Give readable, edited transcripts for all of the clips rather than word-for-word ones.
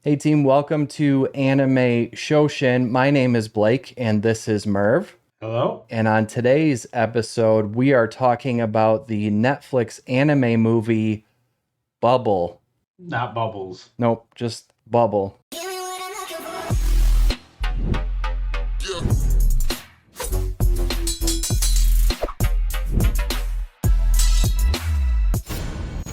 Hey team, welcome to Anime Shoshin. My name is Blake and this is Merv. Hello? And on today's episode, we are talking about the Netflix anime movie Bubble. Not Bubbles. Nope, just Bubble.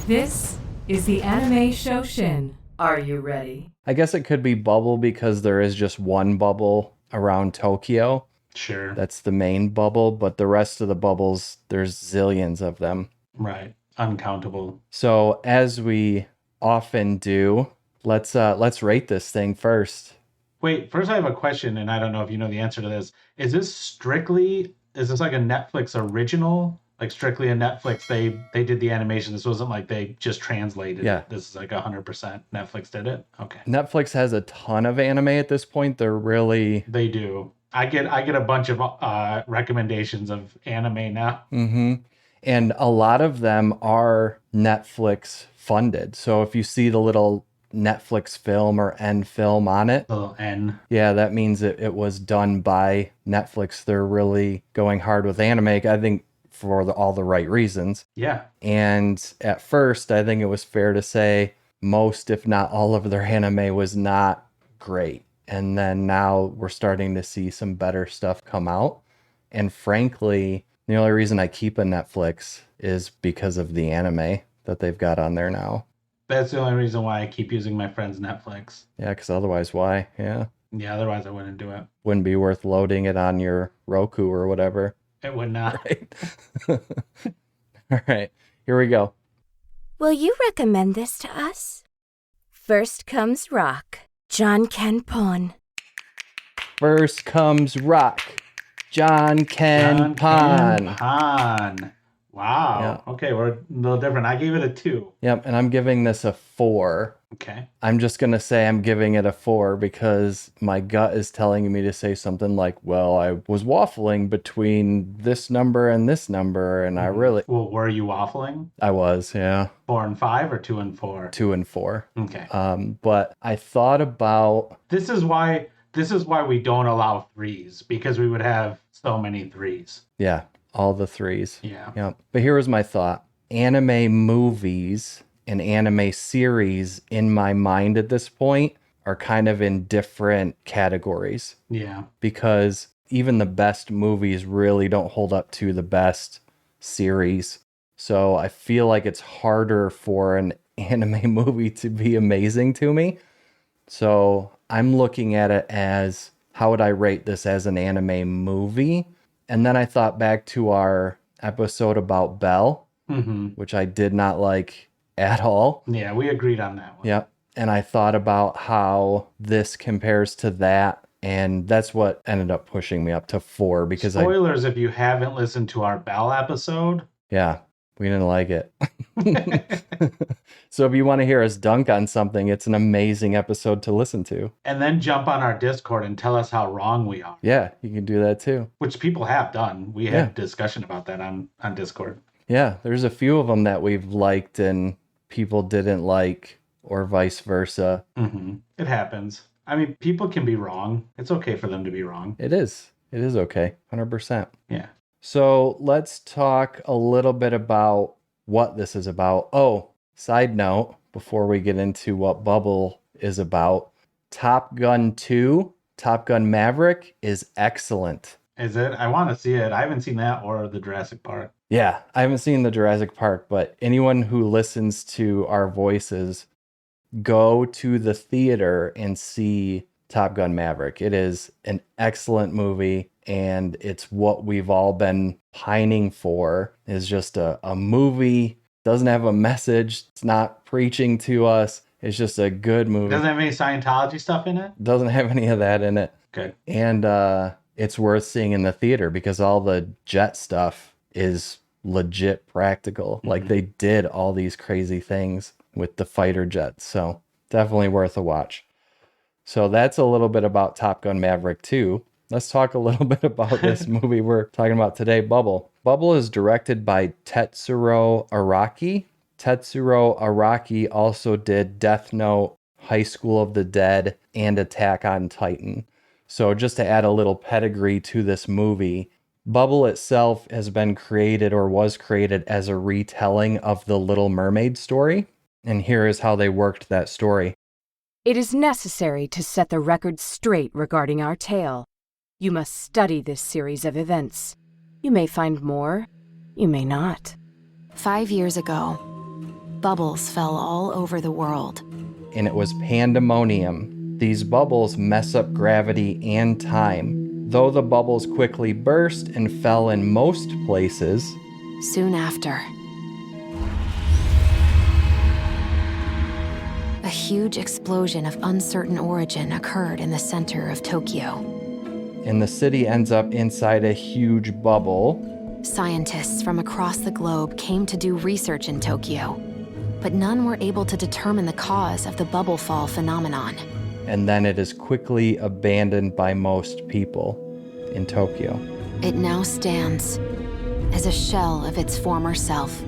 This is the Anime Shoshin. Are you ready? I guess it could be Bubble because there is just one bubble around Tokyo. Sure. That's the main bubble, but the rest of the bubbles, there's zillions of them. Right. Uncountable. So as we often do, let's rate this thing first. Wait, first I have a question, and I don't know if you know the answer to this. Is this like a Netflix original? Like strictly a Netflix, they did the animation. This wasn't like they just translated Yeah. it. This is like 100% Netflix did it? Okay. Netflix has a ton of anime at this point. They're really... They do. I get a bunch of recommendations of anime now. Mm-hmm. And a lot of them are Netflix funded. So if you see the little Netflix film or N film on it, Little N. yeah, that means it was done by Netflix. They're really going hard with anime, I think, for all the right reasons. Yeah. And at first, I think it was fair to say most, if not all of their anime was not great. And then now we're starting to see some better stuff come out. And frankly, the only reason I keep a Netflix is because of the anime that they've got on there now. That's the only reason why I keep using my friend's Netflix. Yeah, because otherwise, why? Yeah. Yeah, otherwise I wouldn't do it. Wouldn't be worth loading it on your Roku or whatever. It would not. Right. All right, here we go. Will you recommend this to us? First comes Rock, John Kenpon. First comes Rock, John Ken Pon. Pon. Wow. Yeah. Okay, we're a little different. I gave it a 2. Yep, and I'm giving this a 4. Okay. I'm just going to say I'm giving it a 4 because my gut is telling me to say something like, well, I was waffling between this number and this number, and I really... Well, were you waffling? I was, yeah. 4 and 5 or 2 and 4? 2 and 4. Okay. But I thought about... This is why we don't allow 3s, because we would have so many 3s. Yeah, all the 3s. Yeah. Yep. But here was my thought. Anime movies and anime series in my mind at this point are kind of in different categories. Yeah. Because even the best movies really don't hold up to the best series. So I feel like it's harder for an anime movie to be amazing to me. So I'm looking at it as, how would I rate this as an anime movie? And then I thought back to our episode about Belle, which I did not like at all. Yeah, we agreed on that one. Yep. And I thought about how this compares to that. And that's what ended up pushing me up to 4 because Spoilers if you haven't listened to our Belle episode. Yeah, we didn't like it. So if you want to hear us dunk on something, it's an amazing episode to listen to. And then jump on our Discord and tell us how wrong we are. Yeah, you can do that too. Which people have done. We had discussion about that on Discord. Yeah, there's a few of them that we've liked and people didn't like, or vice versa. It happens. I mean, people can be wrong. It's okay for them to be wrong. It is. It is okay. 100%. Yeah. So let's talk a little bit about what this is about. Oh, side note, before we get into what Bubble is about, Top Gun 2, Top Gun Maverick is excellent. Is it? I want to see it. I haven't seen that or the Jurassic Park. Yeah, I haven't seen the Jurassic Park, but anyone who listens to our voices, go to the theater and see Top Gun Maverick. It is an excellent movie, and it's what we've all been pining for, is just a movie. Doesn't have a message. It's not preaching to us. It's just a good movie. Doesn't have any Scientology stuff in it? Doesn't have any of that in it. Good. And it's worth seeing in the theater because all the jet stuff is legit practical. Like they did all these crazy things with the fighter jets. So definitely worth a watch. So that's a little bit about Top Gun Maverick 2. Let's talk a little bit about this movie we're talking about today, Bubble. Bubble is directed by Tetsuro Araki. Tetsuro Araki also did Death Note, High School of the Dead, and Attack on Titan. So just to add a little pedigree to this movie, Bubble itself has been created or was created as a retelling of the Little Mermaid story. And here is how they worked that story. It is necessary to set the record straight regarding our tale. You must study this series of events. You may find more, you may not. 5 years ago, bubbles fell all over the world. And it was pandemonium. These bubbles mess up gravity and time. Though the bubbles quickly burst and fell in most places, Soon after, a huge explosion of uncertain origin occurred in the center of Tokyo. and the city ends up inside a huge bubble. Scientists from across the globe came to do research in Tokyo, but none were able to determine the cause of the bubble fall phenomenon. And then it is quickly abandoned by most people in Tokyo. It now stands as a shell of its former self.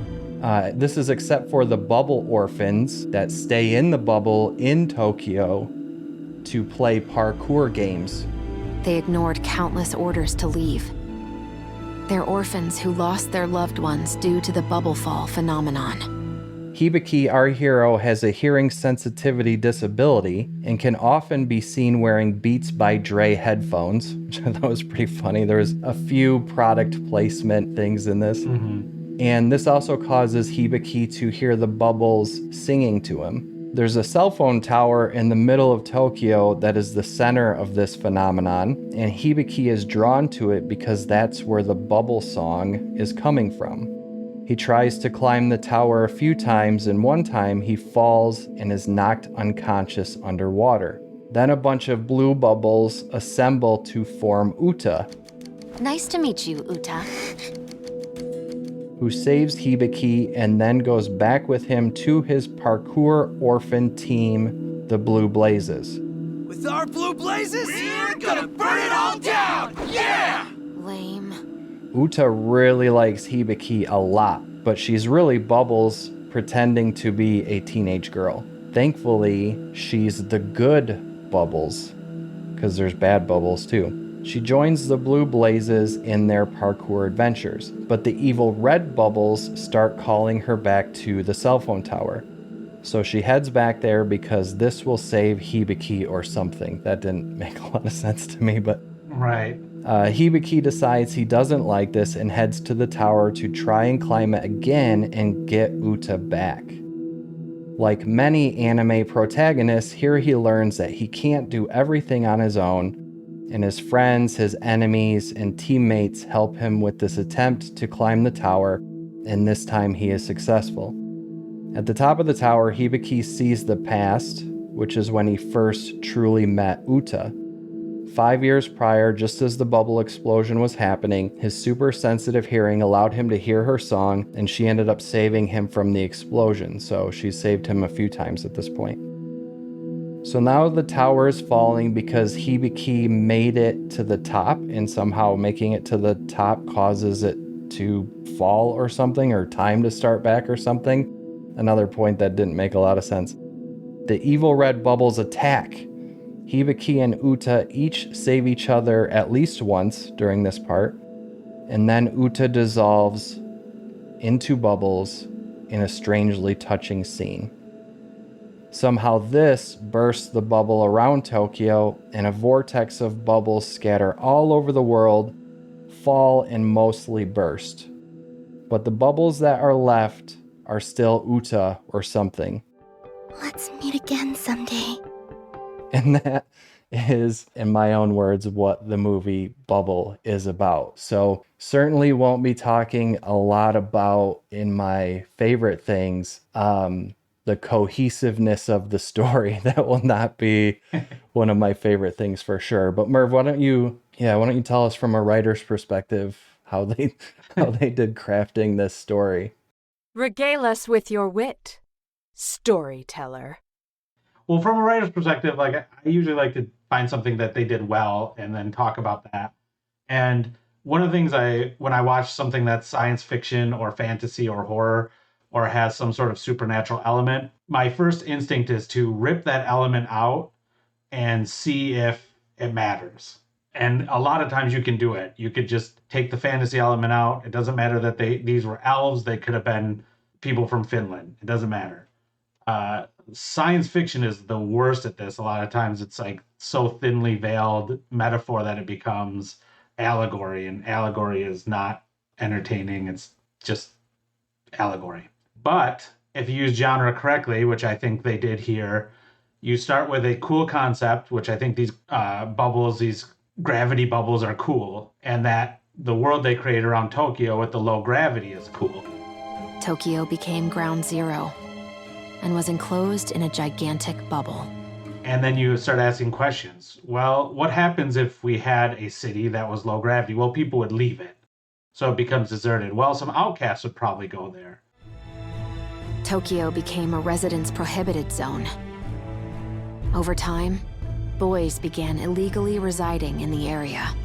This is except for the bubble orphans that stay in the bubble in Tokyo to play parkour games. They ignored countless orders to leave. They're orphans who lost their loved ones due to the bubble fall phenomenon. Hibiki, our hero, has a hearing sensitivity disability and can often be seen wearing Beats by Dre headphones, which I thought was pretty funny. There's a few product placement things in this. And this also causes Hibiki to hear the bubbles singing to him. There's a cell phone tower in the middle of Tokyo that is the center of this phenomenon, and Hibiki is drawn to it because that's where the bubble song is coming from. He tries to climb the tower a few times, and one time he falls and is knocked unconscious underwater. Then a bunch of blue bubbles assemble to form Uta, Nice to meet you, Uta. who saves Hibiki and then goes back with him to his parkour orphan team, the Blue Blazes. With our blue blazes, we're gonna burn it all down! Yeah! Lame. Uta really likes Hibiki a lot, but she's really Bubbles pretending to be a teenage girl. Thankfully, she's the good Bubbles, because there's bad Bubbles too. She joins the Blue Blazes in their parkour adventures, but the evil red Bubbles start calling her back to the cell phone tower. So she heads back there because this will save Hibiki or something. That didn't make a lot of sense to me, but Right. Hibiki decides he doesn't like this and heads to the tower to try and climb it again and get Uta back. Like many anime protagonists, here he learns that he can't do everything on his own, and his friends, his enemies, and teammates help him with this attempt to climb the tower, and this time he is successful. At the top of the tower, Hibiki sees the past, which is when he first truly met Uta. 5 years prior, just as the bubble explosion was happening, his super sensitive hearing allowed him to hear her song, and she ended up saving him from the explosion, so she saved him a few times at this point. So now the tower is falling because Hibiki made it to the top, and somehow making it to the top causes it to fall or something, or time to start back or something. Another point that didn't make a lot of sense. The evil red bubbles attack. Hibiki and Uta each save each other at least once during this part, and then Uta dissolves into bubbles in a strangely touching scene. Somehow this bursts the bubble around Tokyo, and a vortex of bubbles scatter all over the world, fall, and mostly burst. But the bubbles that are left are still Uta or something. Let's meet again someday. And that is, in my own words, what the movie Bubble is about. So certainly won't be talking a lot about, in my favorite things, the cohesiveness of the story. That will not be one of my favorite things for sure. But Merv, why don't you tell us from a writer's perspective how they did crafting this story? Regale us with your wit, storyteller. Well, from a writer's perspective, like I usually like to find something that they did well and then talk about that. And one of the things when I watch something that's science fiction or fantasy or horror, or has some sort of supernatural element, my first instinct is to rip that element out and see if it matters. And a lot of times you can do it. You could just take the fantasy element out. It doesn't matter that these were elves. They could have been people from Finland. It doesn't matter. Science fiction is the worst at this. A lot of times it's like so thinly veiled metaphor that it becomes allegory, and allegory is not entertaining. It's just allegory. But if you use genre correctly, which I think they did here, you start with a cool concept, which I think these these gravity bubbles are cool, and that the world they create around Tokyo with the low gravity is cool. Tokyo became ground zero and was enclosed in a gigantic bubble. And then you start asking questions. Well, what happens if we had a city that was low gravity? Well, people would leave it. So it becomes deserted. Well, some outcasts would probably go there. Tokyo became a residence prohibited zone. Over time, boys began illegally residing in the area.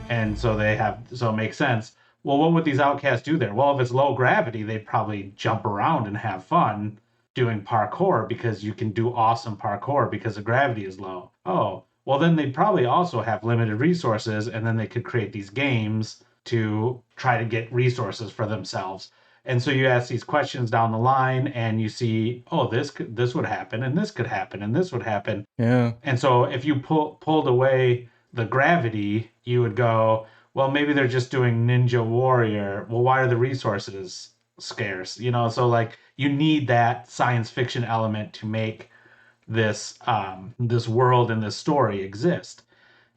And so it makes sense. Well, what would these outcasts do there? Well, if it's low gravity, they'd probably jump around and have fun doing parkour, because you can do awesome parkour because the gravity is low. Oh, well, then they'd probably also have limited resources, and then they could create these games to try to get resources for themselves. And so you ask these questions down the line, and you see, oh, this would happen, and this could happen, and this would happen. Yeah. And so if you pulled away the gravity, you would go, well, maybe they're just doing Ninja Warrior. Well, why are the resources scarce? So like you need that science fiction element to make this this world and this story exist.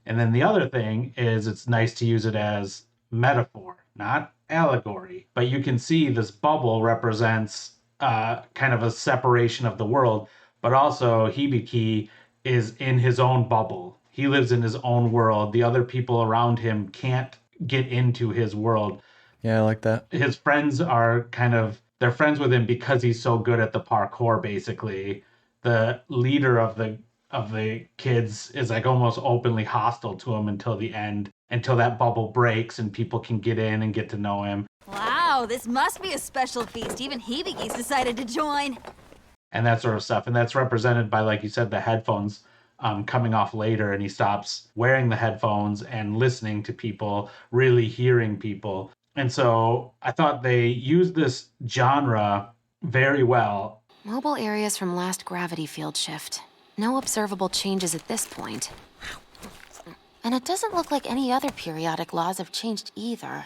And then the other thing is, it's nice to use it as metaphor, not allegory. But you can see this bubble represents kind of a separation of the world, but also Hibiki is in his own bubble. He lives in his own world. The other people around him can't get into his world. Yeah, I like that. His friends are they're friends with him because he's so good at the parkour, basically. The leader of the kids is like almost openly hostile to him until the end, until that bubble breaks and people can get in and get to know him. Wow, this must be a special feast. Even Hibiki's decided to join. And that sort of stuff. And that's represented by, like you said, the headphones coming off later, and he stops wearing the headphones and listening to people, really hearing people. And so I thought they used this genre very well. Mobile areas from last gravity field shift. No observable changes at this point. And it doesn't look like any other periodic laws have changed either.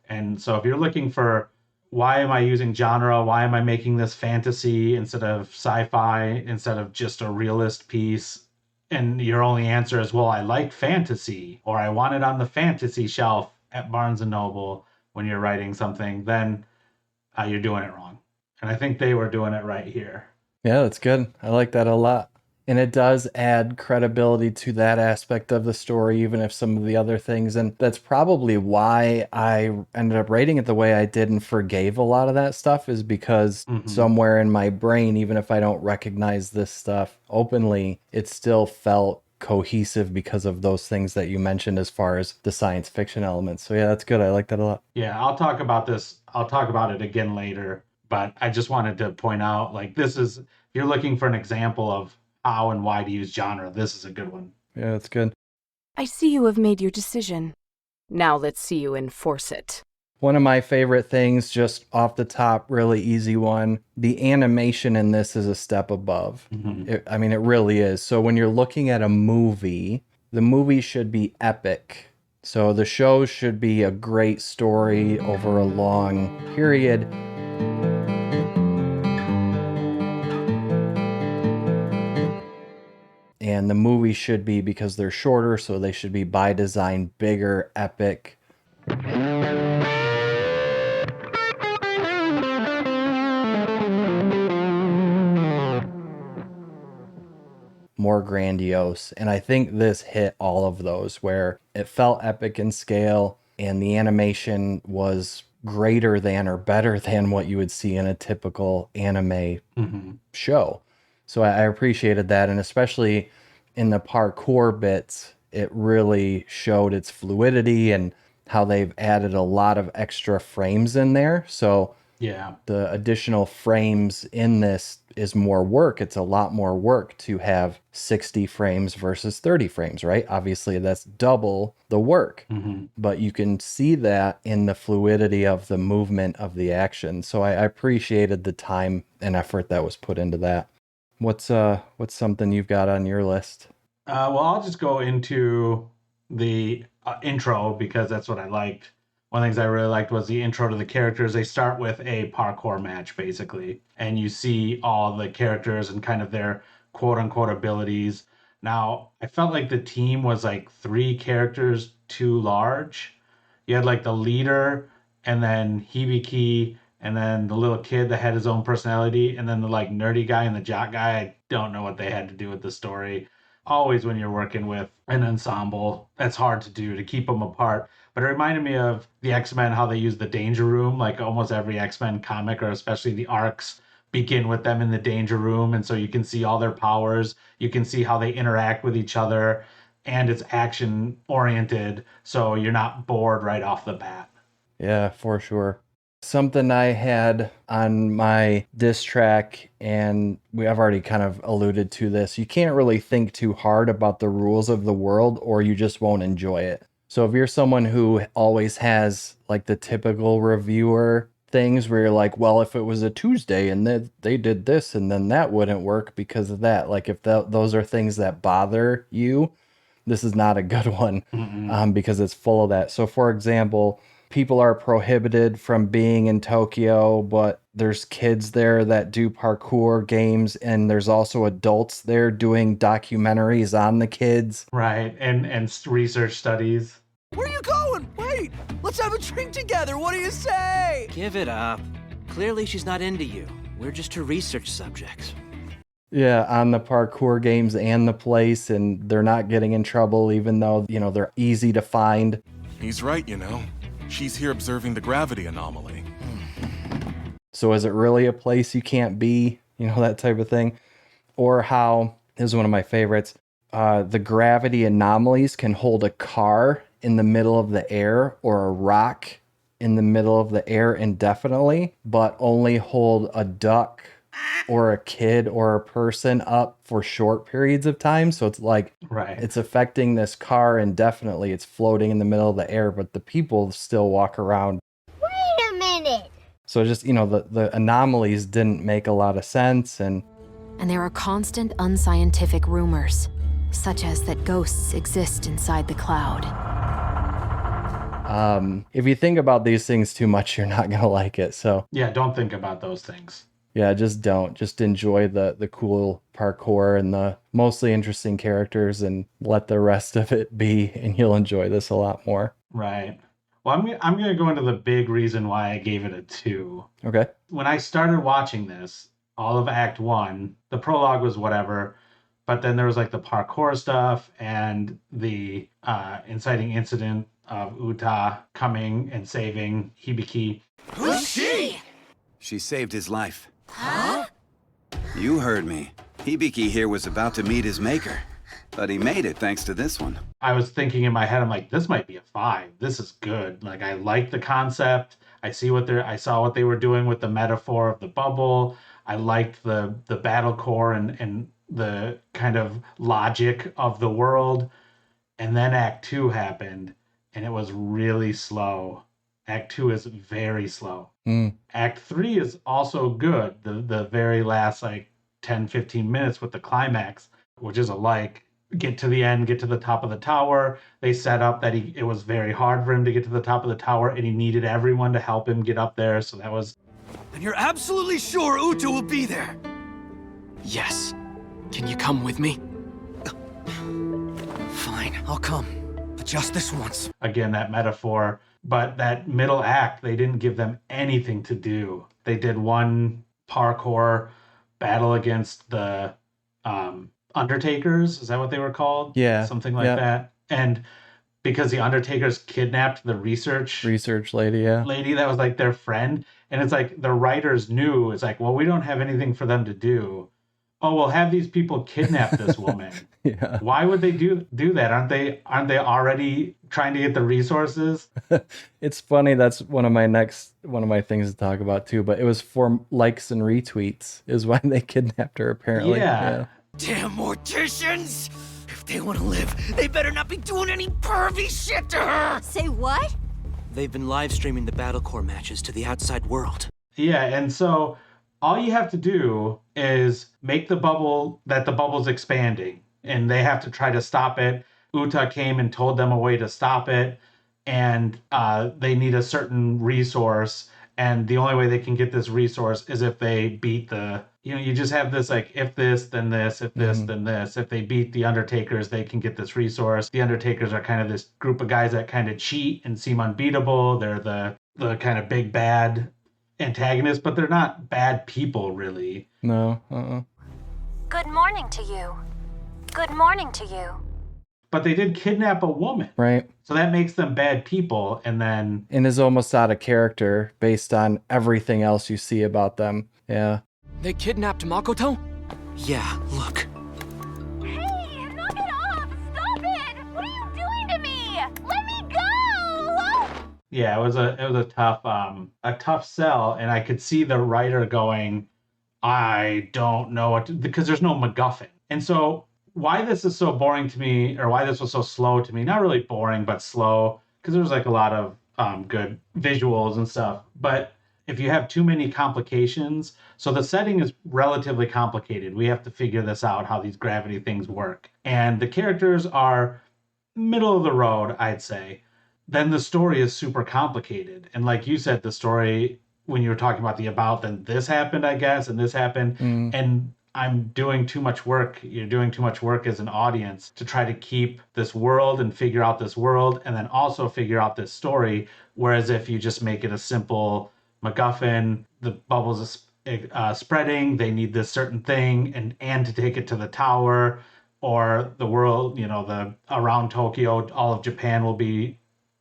And so if you're looking for, why am I using genre? Why am I making this fantasy instead of sci-fi, instead of just a realist piece? And your only answer is, well, I like fantasy, or I want it on the fantasy shelf at Barnes & Noble when you're writing something, then you're doing it wrong. And I think they were doing it right here. Yeah, that's good. I like that a lot. And it does add credibility to that aspect of the story, even if some of the other things. And that's probably why I ended up rating it the way I did and forgave a lot of that stuff, is because somewhere in my brain, even if I don't recognize this stuff openly, it still felt cohesive because of those things that you mentioned as far as the science fiction elements. So yeah, that's good. I like that a lot. Yeah, I'll talk about this. I'll talk about it again later. But I just wanted to point out, like, this is, if you're looking for an example of how and why to use genre, this is a good one. Yeah, that's good. I see you have made your decision. Now let's see you enforce it. One of my favorite things, just off the top, really easy one, the animation in this is a step above. It really is. So when you're looking at a movie, the movie should be epic. So the show should be a great story over a long period. And the movie should be, because they're shorter, so they should be by design bigger, epic. More grandiose. And I think this hit all of those, where it felt epic in scale and the animation was greater than or better than what you would see in a typical anime show. So I appreciated that. And especially in the parkour bits, it really showed its fluidity and how they've added a lot of extra frames in there. So Yeah. The additional frames in this is more work. It's a lot more work to have 60 frames versus 30 frames, right? Obviously, that's double the work. Mm-hmm. But you can see that in the fluidity of the movement of the action. So I appreciated the time and effort that was put into that. What's something you've got on your list? Well, I'll just go into the intro because that's what I liked. One of the things I really liked was the intro to the characters. They start with a parkour match, basically, and you see all the characters and kind of their quote unquote abilities. Now, I felt like the team was like 3 characters too large. You had like the leader, and then Hibiki, and then the little kid that had his own personality, and then the like nerdy guy and the jock guy. I don't know what they had to do with the story. Always when you're working with an ensemble, that's hard to do to keep them apart. But it reminded me of the X-Men, how they use the Danger Room. Like almost every X-Men comic, or especially the arcs, begin with them in the Danger Room. And so you can see all their powers. You can see how they interact with each other. And it's action oriented, so you're not bored right off the bat. Yeah, for sure. Something I had on my diss track, and I've already kind of alluded to this. You can't really think too hard about the rules of the world, or you just won't enjoy it. So if you're someone who always has like the typical reviewer things where you're like, well, if it was a Tuesday and they did this and then that wouldn't work because of that. Like if those are things that bother you, this is not a good one because it's full of that. So for example, people are prohibited from being in Tokyo, but there's kids there that do parkour games, and there's also adults there doing documentaries on the kids. Right, and research studies. Where are you going? Wait, let's have a drink together. What do you say? Give it up. Clearly she's not into you. We're just her research subjects. Yeah, on the parkour games and the place, and they're not getting in trouble even though, they're easy to find. He's right, She's here observing the gravity anomaly. So is it really a place you can't be? That type of thing. Or how, this is one of my favorites, the gravity anomalies can hold a car in the middle of the air or a rock in the middle of the air indefinitely, but only hold a duck or a kid or a person up for short periods of time. So it's like, right, it's affecting this car indefinitely. It's floating in the middle of the air, but the people still walk around. Wait a minute! So just, the anomalies didn't make a lot of sense. And there are constant unscientific rumors, such as that ghosts exist inside the cloud. If you think about these things too much, you're not going to like it. So yeah, don't think about those things. Yeah, just don't. Just enjoy the cool parkour and the mostly interesting characters, and let the rest of it be, and you'll enjoy this a lot more. Right. Well, I'm going to go into the big reason why I gave it a 2. Okay. When I started watching this, all of Act 1, the prologue was whatever, but then there was like the parkour stuff and the inciting incident of Uta coming and saving Hibiki. Who's she? She saved his life. Huh? You heard me. Hibiki here was about to meet his maker, but he made it thanks to this one. I was thinking in my head, I'm like, this might be a 5. This is good. Like, I like the concept. I saw what they were doing with the metaphor of the bubble. I liked the battle core and the kind of logic of the world. And then Act 2 happened, and it was really slow. Act 2 is very slow. Act 3 is also good. The very last 10, 15 minutes with the climax, which is get to the end, get to the top of the tower. They set up that it was very hard for him to get to the top of the tower, and he needed everyone to help him get up there. So that was... And you're absolutely sure Uta will be there? Yes. Can you come with me? Fine, I'll come. But just this once. Again, that metaphor. But that middle act, they didn't give them anything to do. They did one parkour battle against the Undertakers. Is that what they were called? Yeah. Something like that. And because the Undertakers kidnapped the research lady, yeah. Lady that was like their friend. And it's like the writers knew, it's like, well, we don't have anything for them to do. oh, we'll have these people kidnap this woman. Yeah. Why would they do that? Aren't they already trying to get the resources? It's funny. That's one of my things to talk about too. But it was for likes and retweets is why they kidnapped her. Apparently. Yeah. Damn morticians! If they want to live, they better not be doing any pervy shit to her! Say what? They've been live streaming the Battlecore matches to the outside world. Yeah, and so all you have to do is make the bubble's expanding, and they have to try to stop it. Uta came and told them a way to stop it, and they need a certain resource, and the only way they can get this resource is if they beat you just have this like, if this, then this, if this, then this. If they beat the Undertakers, they can get this resource. The Undertakers are kind of this group of guys that kind of cheat and seem unbeatable. They're the kind of big bad antagonists, but they're not bad people, really. No. Good morning to you. Good morning to you. But they did kidnap a woman. Right. So that makes them bad people, and is almost out of character based on everything else you see about them. Yeah. They kidnapped Makoto? Yeah, look. Hey, knock it off! Stop it! What are you doing to me? Let me go! yeah, it was a tough sell, and I could see the writer going, I don't know what to, because there's no MacGuffin. And so why this is so boring to me, or why this was so slow to me, not really boring, but slow, because there's like a lot of good visuals and stuff. But if you have too many complications, so the setting is relatively complicated. We have to figure this out, how these gravity things work. And the characters are middle of the road, I'd say. Then the story is super complicated. And like you said, the story, when you were talking about then this happened, I guess, and this happened. And I'm doing too much work. You're doing too much work as an audience to try to keep this world and figure out this world, and then also figure out this story. Whereas if you just make it a simple MacGuffin, the bubbles spreading, they need this certain thing, and to take it to the tower, or the world, the around Tokyo, all of Japan will be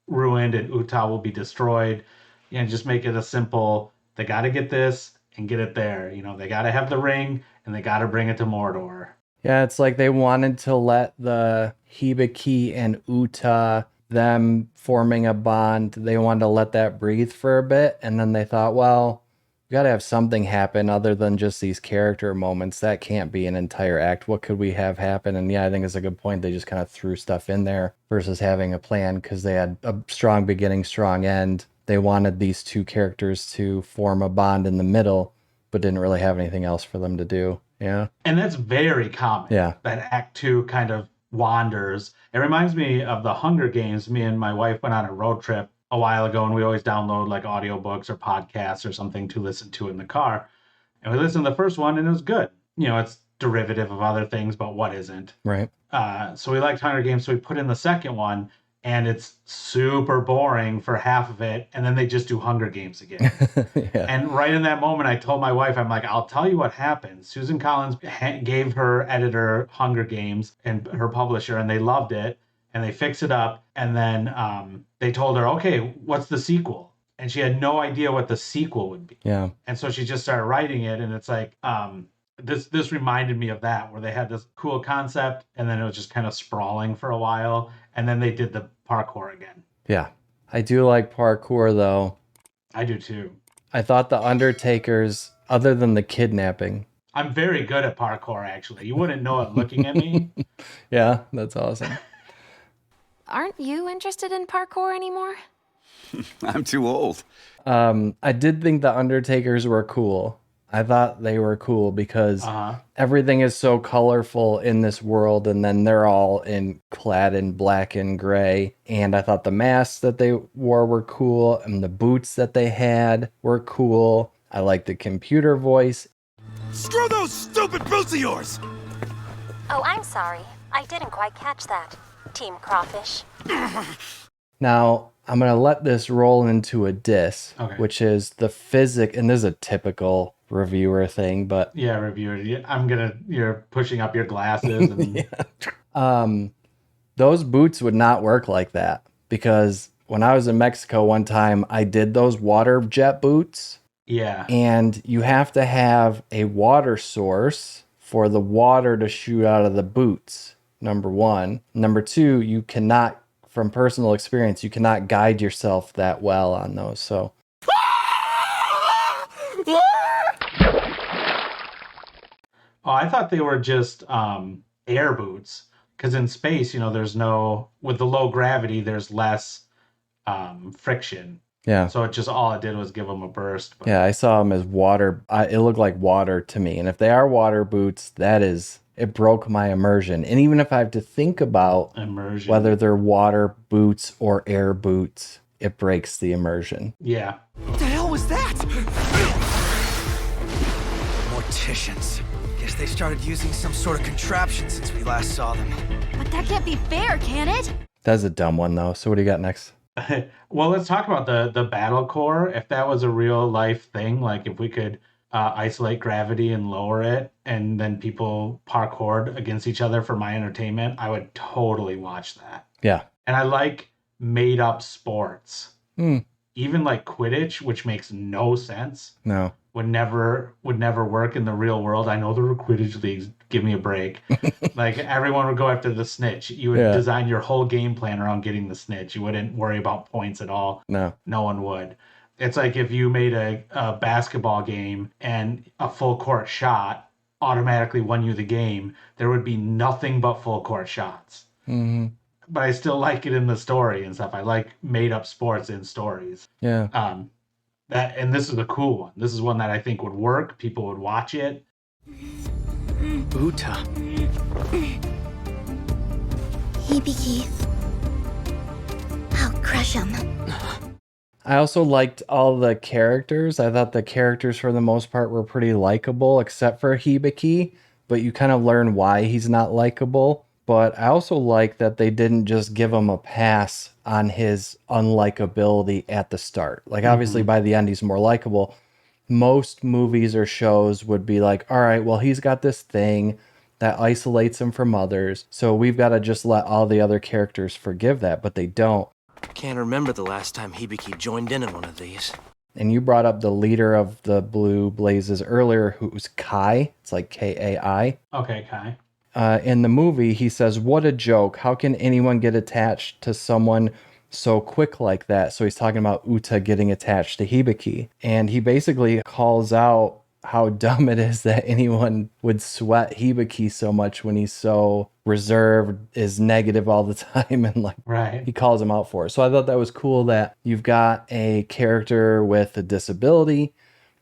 ruined and Uta will be destroyed. Just make it a simple, they got to get this and get it there. They got to have the ring and they got to bring it to Mordor. Yeah, it's like they wanted to let the Hibiki and Uta, them forming a bond, they wanted to let that breathe for a bit. And then they thought, well, we got to have something happen other than just these character moments. That can't be an entire act. What could we have happen? And yeah, I think it's a good point. They just kind of threw stuff in there versus having a plan, because they had a strong beginning, strong end. They wanted these two characters to form a bond in the middle, but didn't really have anything else for them to do. Yeah. And that's very common. Yeah. That Act 2 kind of wanders. It reminds me of the Hunger Games. Me and my wife went on a road trip a while ago, and we always download like audiobooks or podcasts or something to listen to in the car. And we listened to the first one, and it was good. It's derivative of other things, but what isn't? Right. So we liked Hunger Games, so we put in the second one, and it's super boring for half of it, and then they just do Hunger Games again. Yeah. And right in that moment, I told my wife, I'm like, I'll tell you what happened. Susan Collins gave her editor Hunger Games and her publisher, and they loved it, and they fixed it up, and then they told her, okay, what's the sequel? And she had no idea what the sequel would be. Yeah. And so she just started writing it, and it's like, this reminded me of that, where they had this cool concept, and then it was just kind of sprawling for a while, and then they did the parkour again. Yeah. I do like parkour, though. I do too. I thought the Undertakers, other than the kidnapping. I'm very good at parkour, actually. You wouldn't know it looking at me. Yeah, that's awesome. Aren't you interested in parkour anymore? I'm too old. I did think the Undertakers were cool. I thought they were cool because everything is so colorful in this world, and then they're all clad in black and gray. And I thought the masks that they wore were cool, and the boots that they had were cool. I liked the computer voice. Screw those stupid boots of yours! Oh, I'm sorry. I didn't quite catch that. Team Crawfish. Now, I'm going to let this roll into a diss, which is the physics, and this is a typical reviewer thing, but yeah, reviewer. You're pushing up your glasses. And... those boots would not work like that, because when I was in Mexico one time, I did those water jet boots. Yeah. And you have to have a water source for the water to shoot out of the boots, number one. Number two, you cannot, from personal experience, you cannot guide yourself that well on those. So Oh, I thought they were just air boots. Because in space, there's with the low gravity, there's less friction. yeah. So all it did was give them a burst. But Yeah, I saw them as water. It looked like water to me. And if they are water boots, it broke my immersion. And even if I have to think about immersion. whether they're water boots or air boots, it breaks the immersion. Yeah. What the hell was that? Morticians. Guess they started using some sort of contraption since we last saw them. But that can't be fair, can it? That's a dumb one, though. So what do you got next? Well, let's talk about the battle core. If that was a real life thing, like if we could isolate gravity and lower it, and then people parkoured against each other for my entertainment, I would totally watch that. Yeah. And I like made up sports. Mm. Even like Quidditch, which makes no sense. No. Would never work in the real world. I know there were Quidditch leagues. Give me a break. Like everyone would go after the snitch. You would design your whole game plan around getting the snitch. You wouldn't worry about points at all. No. No one would. It's like if you made a basketball game and a full court shot automatically won you the game, there would be nothing but full court shots. Mm-hmm. But I still like it in the story and stuff. I like made up sports in stories. Yeah. And this is a cool one. This is one that I think would work. People would watch it. Uta. Hibiki. I'll crush him. I also liked all the characters. I thought the characters for the most part were pretty likable, except for Hibiki, but you kind of learn why he's not likable. But I also like that they didn't just give him a pass on his unlikability at the start. Like, obviously, by the end, he's more likable. Most movies or shows would be like, all right, well, he's got this thing that isolates him from others, so we've got to just let all the other characters forgive that, but they don't. Can't remember the last time Hibiki joined in on one of these. And you brought up the leader of the Blue Blazes earlier, who's Kai. It's like Kai. Okay, Kai. In the movie, he says, "What a joke. How can anyone get attached to someone so quick like that?" So he's talking about Uta getting attached to Hibiki. And he basically calls out how dumb it is that anyone would sweat Hibiki so much when he's so reserved, is negative all the time, and like right. He calls him out for it. So I thought that was cool that you've got a character with a disability,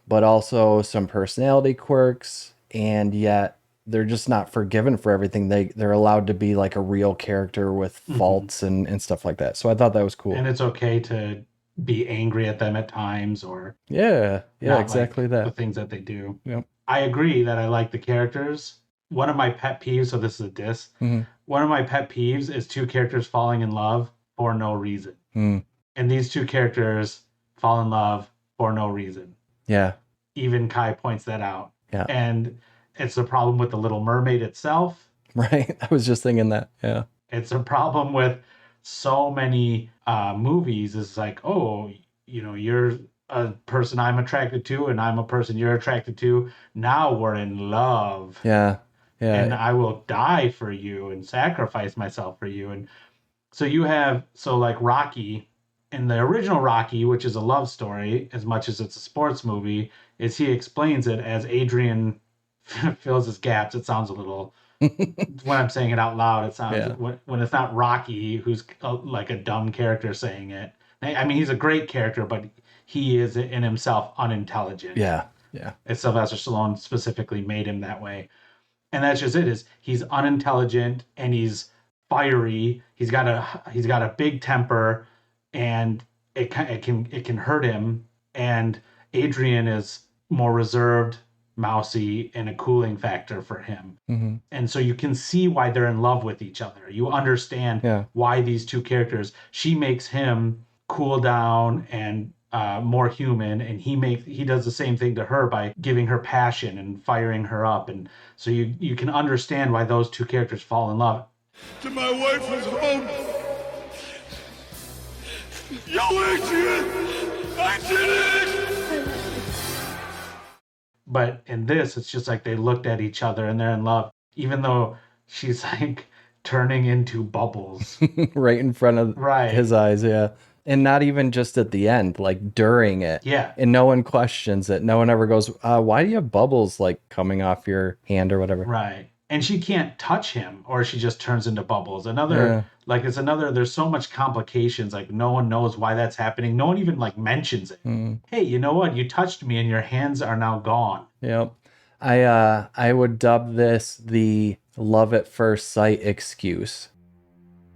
but also some personality quirks, and yet they're just not forgiven for everything. They're allowed to be like a real character with faults and stuff like that. So I thought that was cool. And it's okay to be angry at them at times, or exactly like that. the things that they do. Yep. I agree that I like the characters. One of my pet peeves, so this is a diss. One of my pet peeves is two characters falling in love for no reason. And these two characters fall in love for no reason. Yeah. Even Kai points that out. Yeah. And it's a problem with the Little Mermaid itself. Right. I was just thinking that. Yeah. It's a problem with so many movies. It's like, oh, you're a person I'm attracted to, and I'm a person you're attracted to. Now we're in love. Yeah. Yeah. And I will die for you and sacrifice myself for you. And so you have, like Rocky, in the original Rocky, which is a love story, as much as it's a sports movie, is he explains it as Adrian fills his gaps. It sounds a little, when I'm saying it out loud, it sounds, when it's not Rocky, who's like a dumb character saying it. I mean, he's a great character, but he is in himself unintelligent. Yeah. Yeah. And Sylvester Stallone specifically made him that way. And that's just it, is he's unintelligent and he's fiery. He's got a big temper, and it can hurt him. And Adrian is more reserved, mousy, and a cooling factor for him. And so you can see why they're in love with each other. You understand why these two characters, she makes him cool down and more human, and he does the same thing to her by giving her passion and firing her up. And so you can understand why those two characters fall in love. My wife is home. Yo, Adrian! I did it! But in this, it's just like they looked at each other and they're in love, even though she's like turning into bubbles. Right in front of Right. his eyes, yeah. And not even just at the end, like during it. Yeah. And no one questions it. No one ever goes, why do you have bubbles like coming off your hand or whatever? Right. And she can't touch him or she just turns into bubbles. Yeah. There's so much complications. Like no one knows why that's happening. No one even like mentions it. Hey, you know what? You touched me and your hands are now gone. Yep. I would dub this the love at first sight excuse.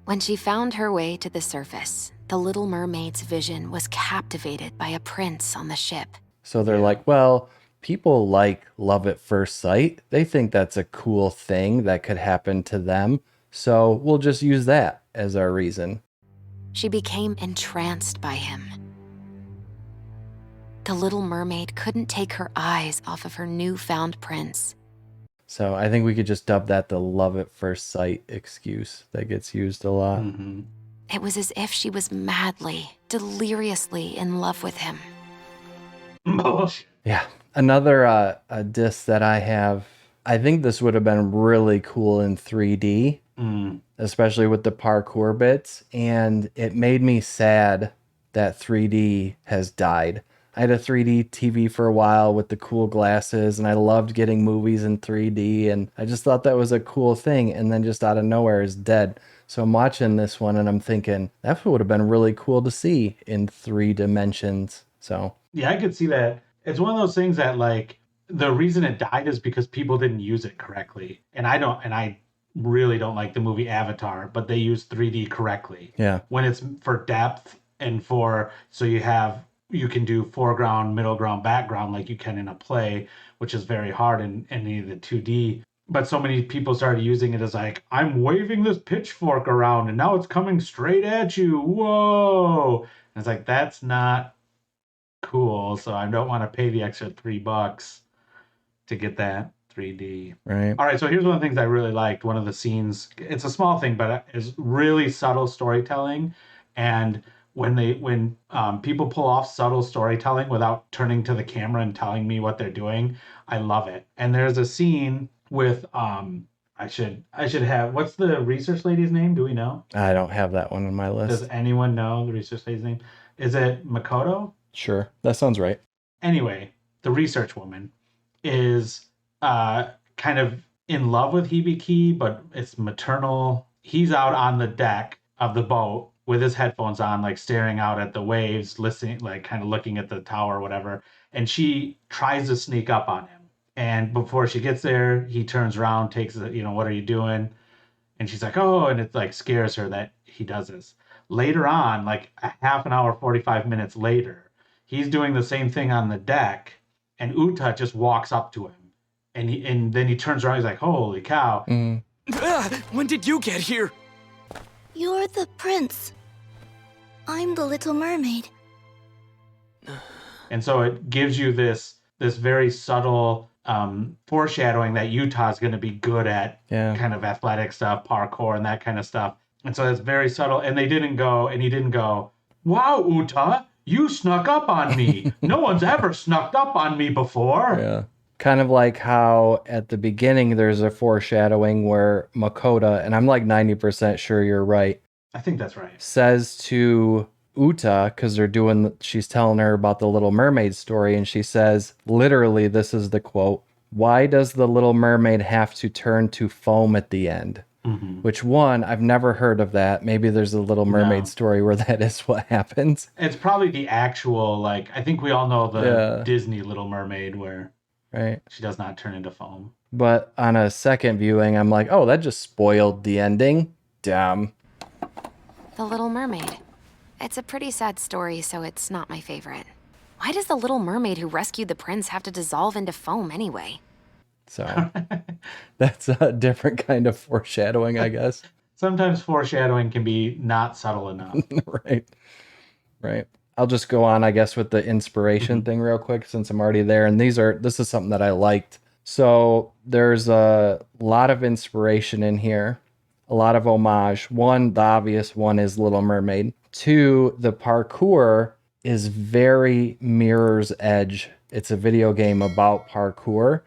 When she found her way to the surface, the Little Mermaid's vision was captivated by a prince on the ship. So they're like, well, people like love at first sight. They think that's a cool thing that could happen to them. So we'll just use that as our reason. She became entranced by him. The Little Mermaid couldn't take her eyes off of her newfound prince. So I think we could just dub that the love at first sight excuse that gets used a lot. Mm-hmm. It was as if she was madly, deliriously in love with him. Yeah. Another disc that I have, I think this would have been really cool in 3D, especially with the parkour bits. And it made me sad that 3D has died. I had a 3D TV for a while with the cool glasses, and I loved getting movies in 3D, and I just thought that was a cool thing, and then just out of nowhere is dead. So I'm watching this one, and I'm thinking, that would have been really cool to see in 3 dimensions. So yeah, I could see that. It's one of those things that like the reason it died is because people didn't use it correctly. And I really don't like the movie Avatar, but they use 3D correctly. Yeah. When it's for depth and so you can do foreground, middle ground, background like you can in a play, which is very hard in any of the 2D. But so many people started using it as like, I'm waving this pitchfork around and now it's coming straight at you. Whoa. And it's like, that's not cool. So I don't want to pay the extra $3 to get that 3D. Right. All right. So here's one of the things I really liked. One of the scenes, it's a small thing, but it's really subtle storytelling. And when people pull off subtle storytelling without turning to the camera and telling me what they're doing, I love it. And there's a scene with I should have, what's the research lady's name? Do we know? I don't have that one on my list. Does anyone know the research lady's name? Is it Makoto? Sure, that sounds right. Anyway, the research woman is kind of in love with Hibiki, but it's maternal. He's out on the deck of the boat with his headphones on, like staring out at the waves, listening, like kind of looking at the tower or whatever. And she tries to sneak up on him. And before she gets there, he turns around, takes it, what are you doing? And she's like, oh, and it like scares her that he does this. Later on, like a half an hour, 45 minutes later, he's doing the same thing on the deck, and Uta just walks up to him. And then he turns around, he's like, holy cow. When did you get here? You're the prince. I'm the Little Mermaid. And so it gives you this very subtle foreshadowing that Utah's going to be good at kind of athletic stuff, parkour, and that kind of stuff. And so it's very subtle. And he didn't go, wow, Uta, you snuck up on me. No one's ever snuck up on me before. Yeah. Kind of like how at the beginning there's a foreshadowing where Makoto, and I'm like 90% sure you're right. I think that's right. Says to Uta, because she's telling her about the Little Mermaid story, and she says, literally, this is the quote, why does the Little Mermaid have to turn to foam at the end? Mm-hmm. Which one, I've never heard of that. Maybe there's a Little Mermaid story where that is what happens. It's probably the actual, like, I think we all know the Disney Little Mermaid where she does not turn into foam. But on a second viewing, I'm like, oh, that just spoiled the ending. Damn. The Little Mermaid. It's a pretty sad story, so it's not my favorite. Why does the Little Mermaid who rescued the prince have to dissolve into foam anyway? So that's a different kind of foreshadowing, I guess. Sometimes foreshadowing can be not subtle enough. Right. I'll just go on, I guess, with the inspiration thing real quick since I'm already there. And this is something that I liked. So there's a lot of inspiration in here, a lot of homage. One, the obvious one is Little Mermaid. Two, the parkour is very Mirror's Edge. It's a video game about parkour.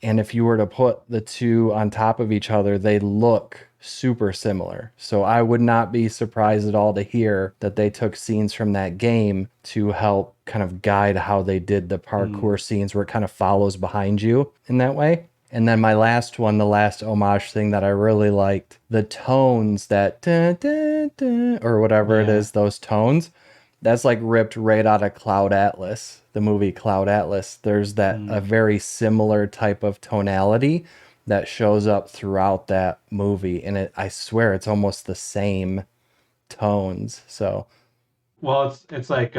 And if you were to put the two on top of each other, they look super similar. So I would not be surprised at all to hear that they took scenes from that game to help kind of guide how they did the parkour scenes where it kind of follows behind you in that way. And then my last one, the last homage thing that I really liked, the tones that dun, dun, dun, or whatever it is, those tones, that's like ripped right out of Cloud Atlas, the movie Cloud Atlas. There's that a very similar type of tonality that shows up throughout that movie, and I swear it's almost the same tones. So, well, it's like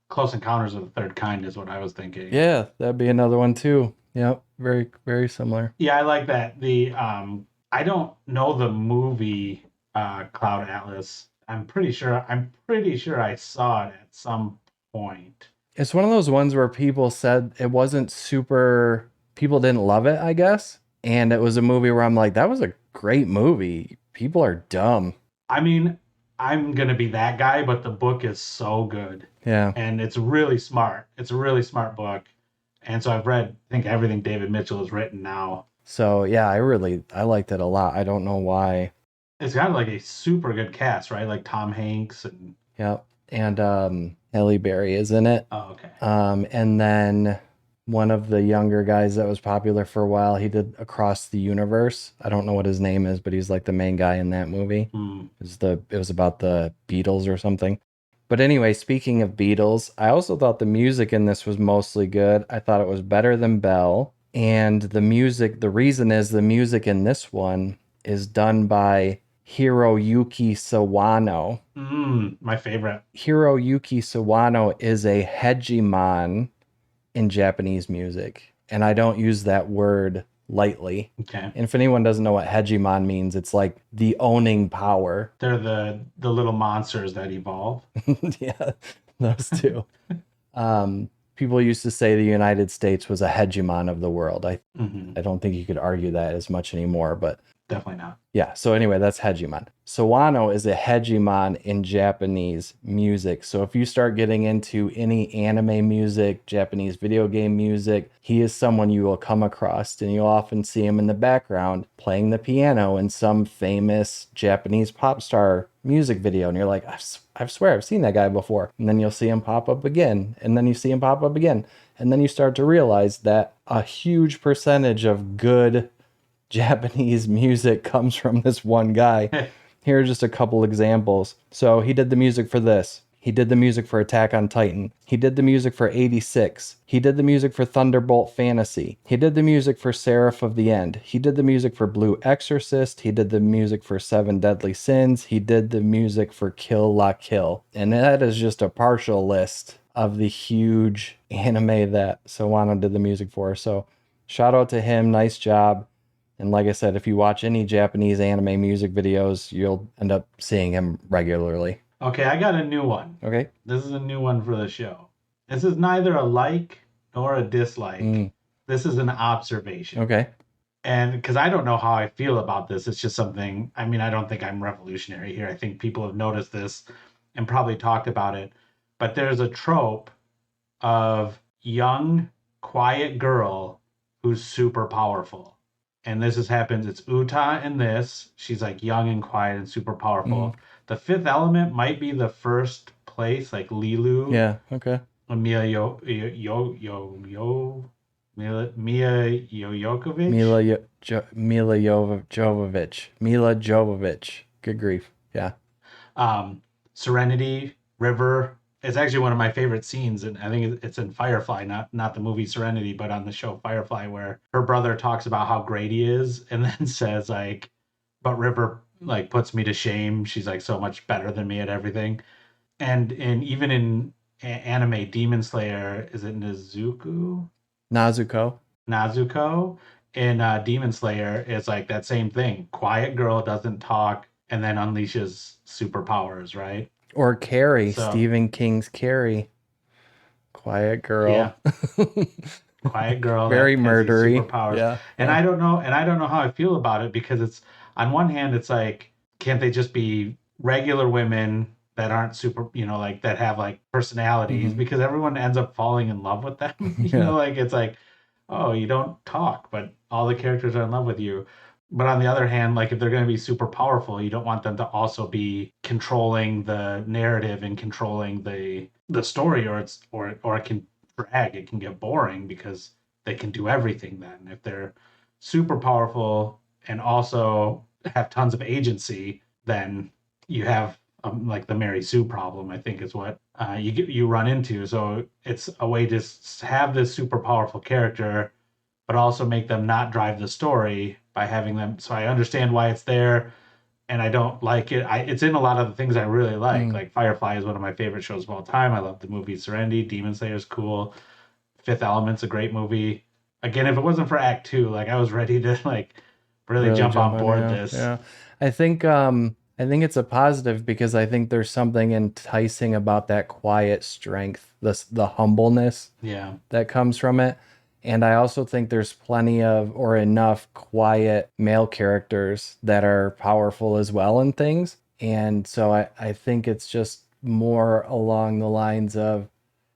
Close Encounters of the Third Kind is what I was thinking. yeah, that'd be another one too. Yep, very very similar. Yeah, I like that. The I don't know the movie Cloud Atlas. I'm pretty sure I saw it at some point. It's one of those ones where people said it wasn't super, people didn't love it, I guess. And it was a movie where I'm like, that was a great movie. People are dumb. I mean, I'm going to be that guy, but the book is so good. Yeah. And it's really smart. It's a really smart book. And so I've read, I think, everything David Mitchell has written now. So yeah, I liked it a lot. I don't know why. It's got like a super good cast, right? Like Tom Hanks and Yep. And Halle Berry is in it. Oh, okay. And then one of the younger guys that was popular for a while, he did Across the Universe. I don't know what his name is, but he's like the main guy in that movie. It was about the Beatles or something. But anyway, speaking of Beatles, I also thought the music in this was mostly good. I thought it was better than Belle. And the reason is the music in this one is done by Hiroyuki Sawano. My favorite. Hiroyuki Sawano is a hegemon in Japanese music. And I don't use that word lightly. Okay. And if anyone doesn't know what hegemon means, it's like the owning power. They're the little monsters that evolve. Yeah, those two. People used to say the United States was a hegemon of the world. I don't think you could argue that as much anymore, but definitely not. Yeah, so anyway, that's hegemon. Sawano is a hegemon in Japanese music. So if you start getting into any anime music, Japanese video game music, he is someone you will come across, and you'll often see him in the background playing the piano in some famous Japanese pop star music video. And you're like, I swear I've seen that guy before. And then you'll see him pop up again, and then you see him pop up again. And then you start to realize that a huge percentage of good Japanese music comes from this one guy. Here are just a couple examples. So he did the music for this. He did the music for Attack on Titan. He did the music for 86. He did the music for Thunderbolt Fantasy. He did the music for Seraph of the End. He did the music for Blue Exorcist. He did the music for Seven Deadly Sins. He did the music for Kill La Kill. And that is just a partial list of the huge anime that Sawano did the music for. So shout out to him. Nice job. And like I said, if you watch any Japanese anime music videos, you'll end up seeing him regularly. Okay, I got a new one. Okay. This is a new one for the show. This is neither a like nor a dislike. This is an observation. Okay. And because I don't know how I feel about this, it's just something, I mean, I don't think I'm revolutionary here. I think people have noticed this and probably talked about it. But there's a trope of young, quiet girl who's super powerful. And this happens. It's Uta in this. She's like young and quiet and super powerful. The Fifth Element might be the first place, like Lilu. Yeah, okay. Mia Jovovich. Mila Jovovich. Good grief. Yeah. Serenity, River. It's actually one of my favorite scenes, and I think it's in Firefly, not the movie Serenity, but on the show Firefly, where her brother talks about how great he is, and then says like, "But River like puts me to shame. She's like so much better than me at everything." And even in anime Demon Slayer, is it Nezuko? Nazuko in Demon Slayer is like that same thing. Quiet girl doesn't talk, and then unleashes superpowers, right? Or Carrie, Stephen King's Carrie. Quiet girl. Yeah. Quiet girl. Very murdery. Superpowers. Yeah. And I don't know how I feel about it, because it's, on one hand, it's like, can't they just be regular women that aren't super, like that have like personalities, because everyone ends up falling in love with them. Like it's like, oh, you don't talk, but all the characters are in love with you. But on the other hand, like if they're going to be super powerful, you don't want them to also be controlling the narrative and controlling the story, or it can drag, it can get boring because they can do everything then. If they're super powerful and also have tons of agency, then you have like the Mary Sue problem, I think is what you run into. So it's a way to have this super powerful character, but also make them not drive the story by having them. So I understand why it's there, and I don't like it. It's in a lot of the things I really like. Like Firefly is one of my favorite shows of all time. I love the movie Serenity. Demon Slayer is cool. Fifth Element's a great movie. Again, if it wasn't for Act 2, like I was ready to like really jump on board this. Yeah. I think it's a positive because I think there's something enticing about that quiet strength, the humbleness that comes from it. And I also think there's plenty of or enough quiet male characters that are powerful as well in things. And so I think it's just more along the lines of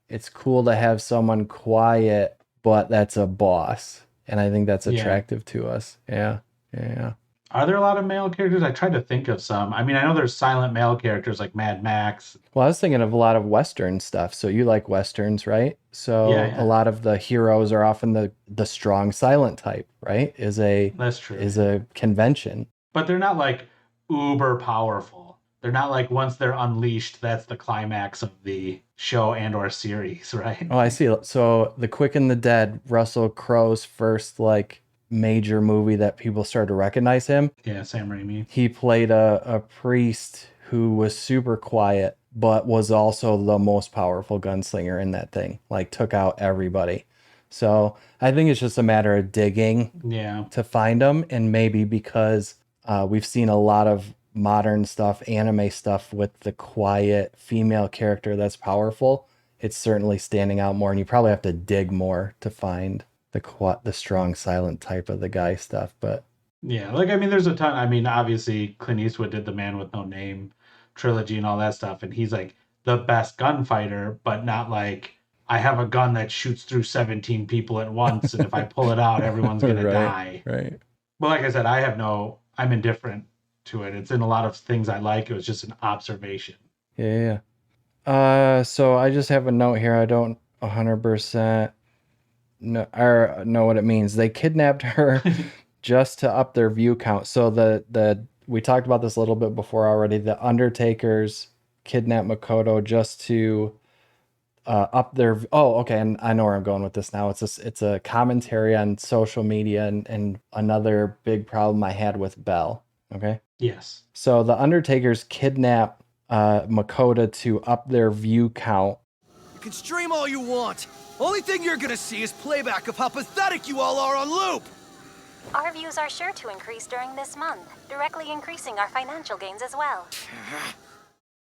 it's cool to have someone quiet, but that's a boss. And I think that's attractive to us. Yeah. Yeah. Are there a lot of male characters? I tried to think of some. I mean, I know there's silent male characters like Mad Max. Well, I was thinking of a lot of Western stuff. So you like Westerns, right? So a lot of the heroes are often the strong silent type, right? That's true. Is a convention. But they're not like uber powerful. They're not like once they're unleashed, that's the climax of the show and or series, right? Oh, I see. So The Quick and the Dead, Russell Crowe's first like major movie that people started to recognize him. Yeah, Sam Raimi. He played a priest who was super quiet, but was also the most powerful gunslinger in that thing. Like took out everybody. So I think it's just a matter of digging to find them. And maybe because we've seen a lot of modern stuff, anime stuff with the quiet female character that's powerful, it's certainly standing out more. And you probably have to dig more to find the strong silent type of the guy stuff. But yeah, like I mean there's a ton. I mean obviously Clint Eastwood did the Man with No Name trilogy and all that stuff, and he's like the best gunfighter, but not like I have a gun that shoots through 17 people at once, and if I pull it out everyone's gonna die. Right. But like I said, I'm indifferent to it. It's in a lot of things I like. It was just an observation. Yeah. So I just have a note here. I don't 100% know what it means. They kidnapped her just to up their view count. So we talked about this a little bit before already. The Undertakers kidnapped Makoto just to up their. Oh, okay. And I know where I'm going with this now. It's a commentary on social media and another big problem I had with Belle. Okay. Yes. So the Undertakers kidnap Makoto to up their view count. You can stream all you want. Only thing you're gonna see is playback of how pathetic you all are on loop. Our views are sure to increase during this month, directly increasing our financial gains as well.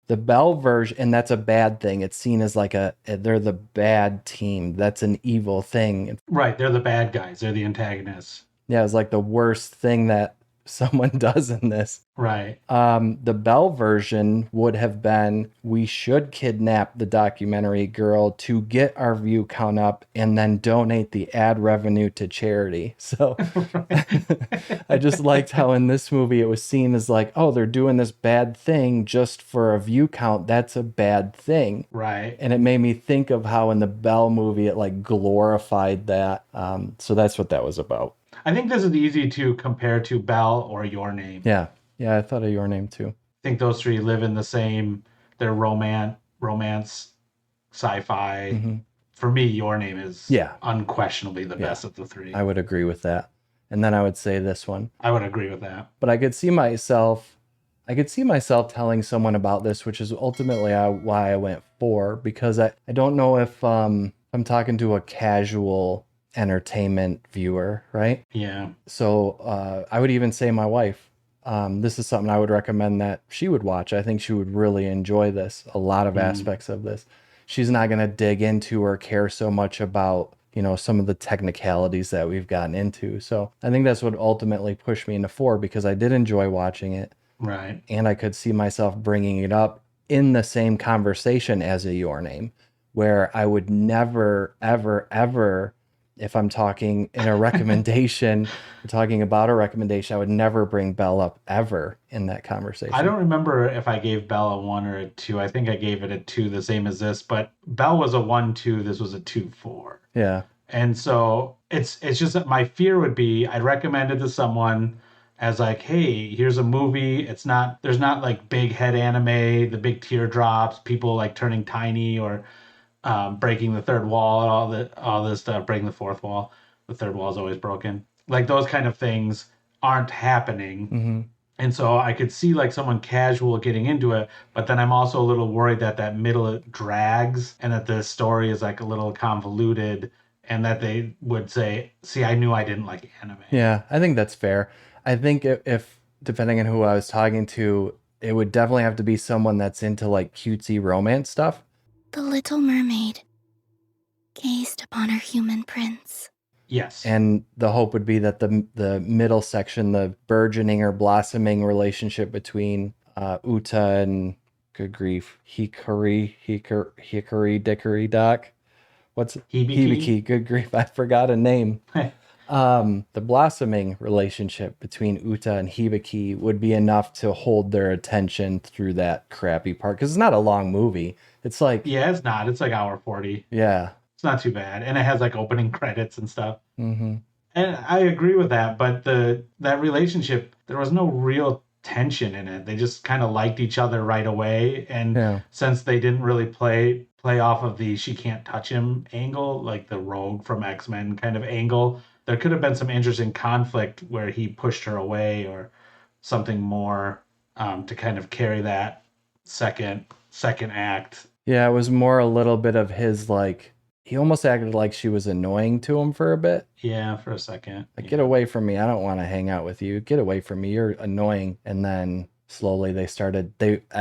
The Belle version, and that's a bad thing. It's seen as like they're the bad team. That's an evil thing. Right, they're the bad guys. They're the antagonists. Yeah, it's like the worst thing that someone does in this. Right. The Belle version would have been, we should kidnap the documentary girl to get our view count up and then donate the ad revenue to charity. So I just liked how in this movie it was seen as like, oh, they're doing this bad thing just for a view count. That's a bad thing. Right. And it made me think of how in the Belle movie it like glorified that. So that's what that was about. I think this is easy to compare to Belle or Your Name. Yeah, I thought of Your Name too. I think those three live in the same, they're romance, sci-fi. Mm-hmm. For me, Your Name is unquestionably the best of the three. I would agree with that. And then I would say this one. I would agree with that. But I could see myself telling someone about this, which is ultimately why I went 4, because I don't know if I'm talking to a casual entertainment viewer, right? Yeah. So I would even say my wife. This is something I would recommend that she would watch. I think she would really enjoy this, a lot of aspects of this. She's not going to dig into or care so much about, some of the technicalities that we've gotten into. So I think that's what ultimately pushed me into 4, because I did enjoy watching it. Right. And I could see myself bringing it up in the same conversation as a Your Name, where I would never, ever, ever, if I'm talking in a recommendation, talking about a recommendation, I would never bring Belle up ever in that conversation. I don't remember if I gave Belle a 1 or a 2. I think I gave it a 2, the same as this, but Belle was a 1-2. This was a 2-4. Yeah. And so it's just that my fear would be I'd recommend it to someone as like, hey, here's a movie. There's not like big head anime, the big teardrops, people like turning tiny or breaking the third wall, all this stuff, breaking the fourth wall. The third wall is always broken. Like those kind of things aren't happening. Mm-hmm. And so I could see like someone casual getting into it, but then I'm also a little worried that middle drags and that the story is like a little convoluted and that they would say, see, I knew I didn't like anime. Yeah, I think that's fair. I think if depending on who I was talking to, it would definitely have to be someone that's into like cutesy romance stuff. The Little Mermaid gazed upon her human prince. Yes. And the hope would be that the middle section, the burgeoning or blossoming relationship between Uta and, good grief, Hikari Dickory Doc. What's Hibiki? Good grief, I forgot a name. The blossoming relationship between Uta and Hibiki would be enough to hold their attention through that crappy part, because it's not a long movie. It's like, yeah, it's not. It's like hour 40. Yeah. It's not too bad. And it has like opening credits and stuff. Mm-hmm. And I agree with that, but that relationship, there was no real tension in it. They just kind of liked each other right away. And since they didn't really play off of the she can't touch him angle, like the Rogue from X-Men kind of angle, there could have been some interesting conflict where he pushed her away or something more to kind of carry that second act. Yeah, it was more a little bit of his, like, he almost acted like she was annoying to him for a bit. Yeah, for a second. Like, get away from me. I don't want to hang out with you. Get away from me. You're annoying. And then slowly I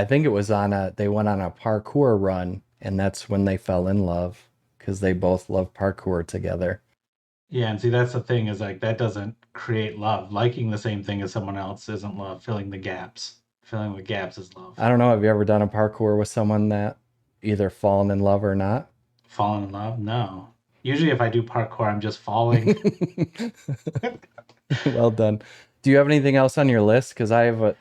think it was they went on a parkour run, and that's when they fell in love, because they both love parkour together. Yeah, and see, that's the thing, is like, that doesn't create love. Liking the same thing as someone else isn't love. Filling the gaps is love. I don't know. Have you ever done a parkour with someone that either fallen in love or not? Fallen in love? No. Usually if I do parkour, I'm just falling. Well done. Do you have anything else on your list? Because I have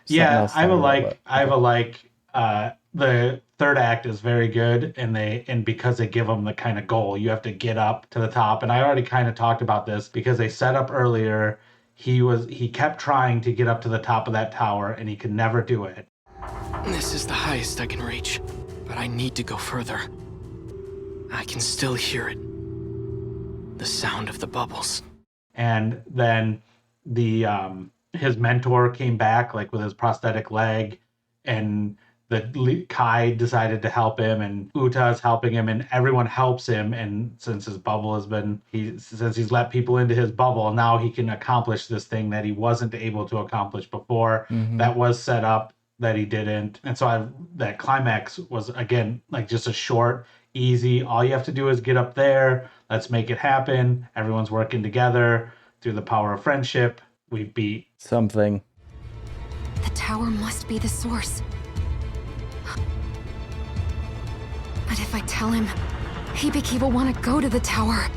the third act is very good, and because they give them the kind of goal, you have to get up to the top. And I already kind of talked about this because they set up earlier. He kept trying to get up to the top of that tower, and he could never do it. This is the highest I can reach, but I need to go further. I can still hear it. The sound of the bubbles. And then his mentor came back, like with his prosthetic leg, and Kai decided to help him, and Uta is helping him, and everyone helps him. And since his bubble since he's let people into his bubble, now he can accomplish this thing that he wasn't able to accomplish before. Mm-hmm. That was set up that he didn't. And so that climax was, again, like just a short, easy, all you have to do is get up there. Let's make it happen. Everyone's working together through the power of friendship. We beat something. The tower must be the source. But if I tell him, Hibiki will want to go to the tower.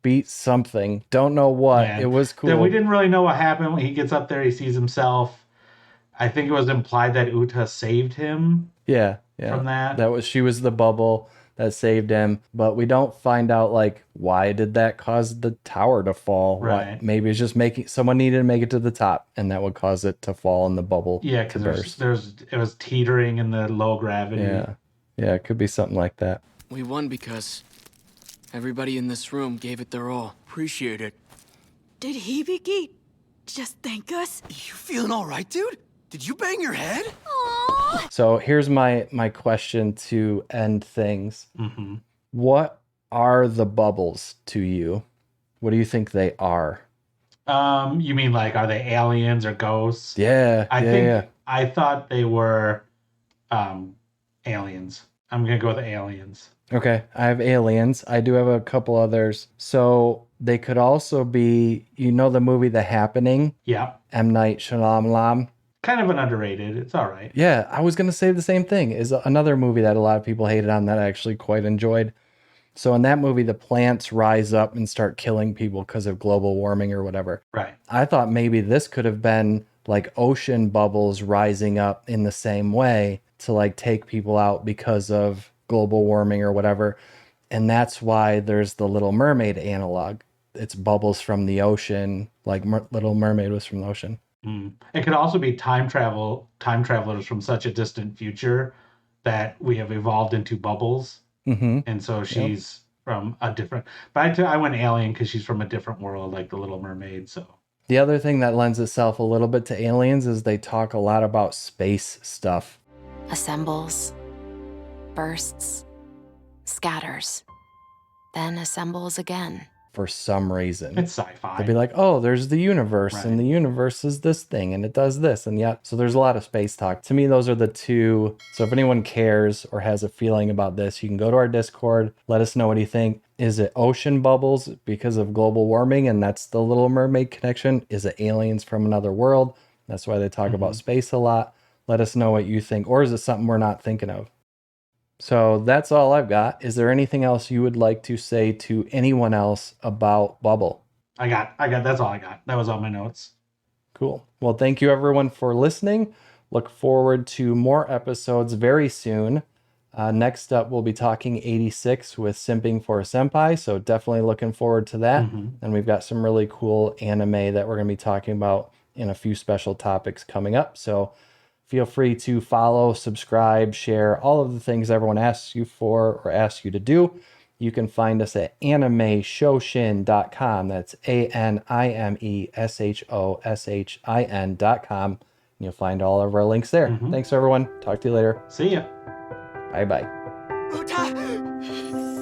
Beat something. Don't know what. Man. It was cool. We didn't really know what happened. When he gets up there, he sees himself. I think it was implied that Uta saved him. Yeah. From that. She was the bubble that saved him, but we don't find out, like, why did that cause the tower to fall? Right. Why? Maybe it's just someone needed to make it to the top, and that would cause it to fall in the bubble. Yeah, because it was teetering in the low gravity. Yeah, it could be something like that. We won because everybody in this room gave it their all. Appreciate it. Did Hibiki just thank us? You feeling all right, dude? Did you bang your head? So here's my question to end things. Mm-hmm. What are the bubbles to you? What do you think they are? You mean like, are they aliens or ghosts? Yeah. I thought they were aliens. I'm gonna go with aliens. Okay, I have aliens. I do have a couple others. So they could also be, the movie The Happening? Yeah. M. Night Shyamalan. kind of an underrated. It's all right. Yeah, I was going to say the same thing. Is another movie that a lot of people hated on that I actually quite enjoyed. So in that movie, the plants rise up and start killing people because of global warming or whatever. Right. I thought maybe this could have been like ocean bubbles rising up in the same way to like take people out because of global warming or whatever. And that's why there's the Little Mermaid analog. It's bubbles from the ocean, like Little Mermaid was from the ocean. It could also be time travelers from such a distant future that we have evolved into bubbles. Mm-hmm. And so she's from a different, but I went alien because she's from a different world, like the Little Mermaid. So the other thing that lends itself a little bit to aliens is they talk a lot about space stuff. Assembles, bursts, scatters, then assembles again. For some reason. It's sci-fi. They'll be like, oh, there's the universe, Right. and the universe is this thing, and it does this, and yeah. So there's a lot of space talk. To me, those are the two. So if anyone cares or has a feeling about this, you can go to our Discord, let us know what you think. Is it ocean bubbles because of global warming, and that's the Little Mermaid connection? Is it aliens from another world? That's why they talk about space a lot. Let us know what you think. Or is it something we're not thinking of? So that's all I've got. Is there anything else you would like to say to anyone else about Bubble? I got, that's all I got. That was all my notes. Cool. Well, thank you everyone for listening. Look forward to more episodes very soon. Next up, we'll be talking 86 with Simping for a Senpai. So definitely looking forward to that. And we've got some really cool anime that we're going to be talking about in a few special topics coming up. So feel free to follow, subscribe, share, all of the things everyone asks you for or asks you to do. You can find us at animeshoshin.com. That's ANIMESHOSHIN.com. And you'll find all of our links there. Thanks, everyone. Talk to you later. See ya. Bye-bye. Uta!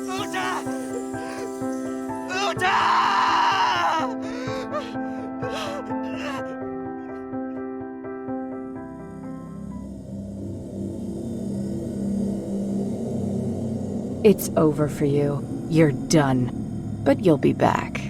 Uta! It's over for you. You're done. But you'll be back.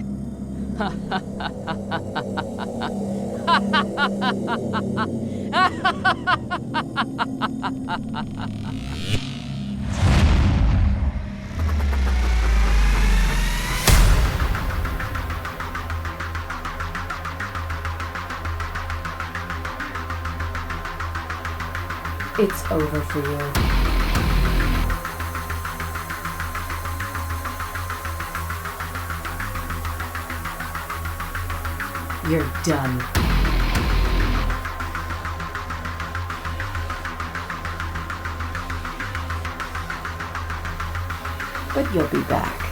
It's over for you. You're done. But you'll be back.